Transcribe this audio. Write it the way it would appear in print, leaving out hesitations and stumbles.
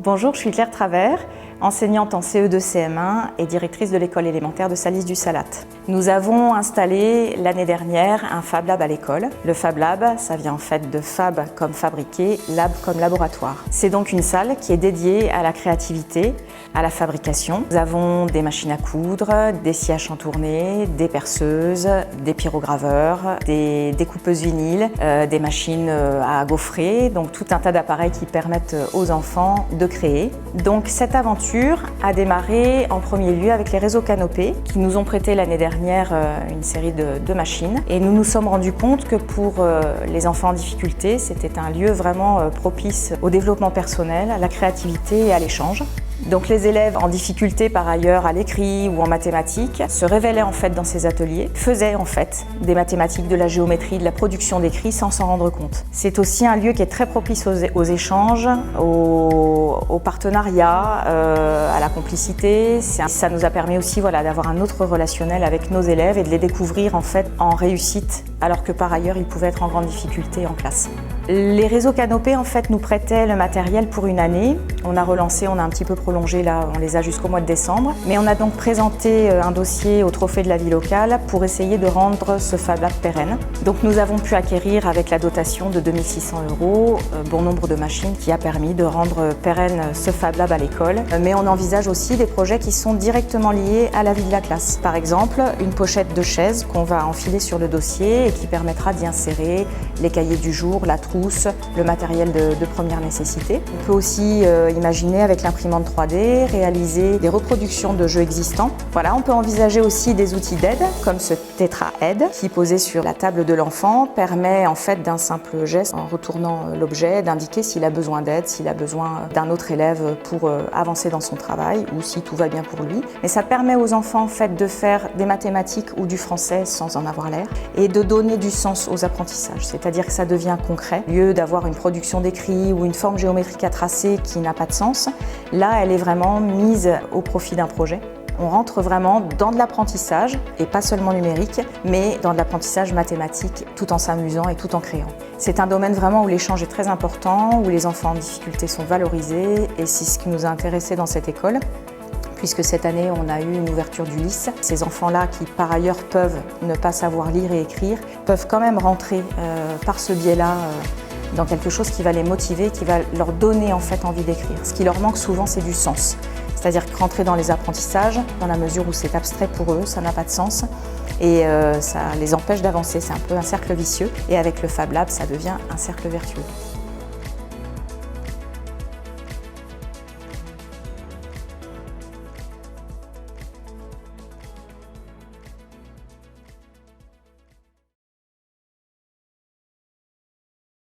Bonjour, je suis Claire Travers, enseignante en CE2-CM1 et directrice de l'école élémentaire de Salis-du-Salat. Nous avons installé l'année dernière un Fab Lab à l'école. Le Fab Lab, ça vient en fait de Fab comme fabriquer, Lab comme laboratoire. C'est donc une salle qui est dédiée à la créativité, à la fabrication. Nous avons des machines à coudre, des scies à chantourner, des perceuses, des pyrograveurs, des découpeuses vinyles, des machines à gaufrer, donc tout un tas d'appareils qui permettent aux enfants de créer. Donc cette aventure a démarré en premier lieu avec les réseaux Canopé qui nous ont prêté l'année dernière une série de machines et nous nous sommes rendus compte que pour les enfants en difficulté, c'était un lieu vraiment propice au développement personnel, à la créativité et à l'échange. Donc les élèves en difficulté par ailleurs à l'écrit ou en mathématiques se révélaient en fait dans ces ateliers, faisaient en fait des mathématiques, de la géométrie, de la production d'écrit sans s'en rendre compte. C'est aussi un lieu qui est très propice aux échanges, au partenariat, à la complicité. Ça nous a permis aussi d'avoir un autre relationnel avec nos élèves et de les découvrir en fait en réussite alors que par ailleurs ils pouvaient être en grande difficulté en classe. Les réseaux Canopé en fait nous prêtaient le matériel pour une année. On a relancé, on a un petit peu prolongé là, on les a jusqu'au mois de décembre. Mais on a donc présenté un dossier au Trophée de la vie locale pour essayer de rendre ce Fab Lab pérenne. Donc nous avons pu acquérir avec la dotation de 2 600 € bon nombre de machines qui a permis de rendre pérenne ce Fab Lab à l'école. Mais on envisage aussi des projets qui sont directement liés à la vie de la classe. Par exemple, une pochette de chaise qu'on va enfiler sur le dossier et qui permettra d'y insérer les cahiers du jour, la trousse, le matériel de première nécessité. On peut aussi imaginer avec l'imprimante 3D, réaliser des reproductions de jeux existants. Voilà, on peut envisager aussi des outils d'aide comme ce Tetra-Aide qui, posé sur la table de l'enfant, permet en fait d'un simple geste, en retournant l'objet, d'indiquer s'il a besoin d'aide, s'il a besoin d'un autre élève pour avancer dans son travail ou si tout va bien pour lui. Mais ça permet aux enfants en fait de faire des mathématiques ou du français sans en avoir l'air et de donner du sens aux apprentissages, c'est-à-dire que ça devient concret. Au lieu d'avoir une production d'écrit ou une forme géométrique à tracer qui n'a pas de sens, là elle est vraiment mise au profit d'un projet. On rentre vraiment dans de l'apprentissage, et pas seulement numérique, mais dans de l'apprentissage mathématique, tout en s'amusant et tout en créant. C'est un domaine vraiment où l'échange est très important, où les enfants en difficulté sont valorisés, et c'est ce qui nous a intéressés dans cette école, puisque cette année on a eu une ouverture du LIS. Ces enfants-là qui par ailleurs peuvent ne pas savoir lire et écrire, peuvent quand même rentrer par ce biais-là dans quelque chose qui va les motiver, qui va leur donner en fait envie d'écrire. Ce qui leur manque souvent, c'est du sens. C'est-à-dire que rentrer dans les apprentissages, dans la mesure où c'est abstrait pour eux, ça n'a pas de sens et ça les empêche d'avancer. C'est un peu un cercle vicieux et avec le Fab Lab, ça devient un cercle vertueux.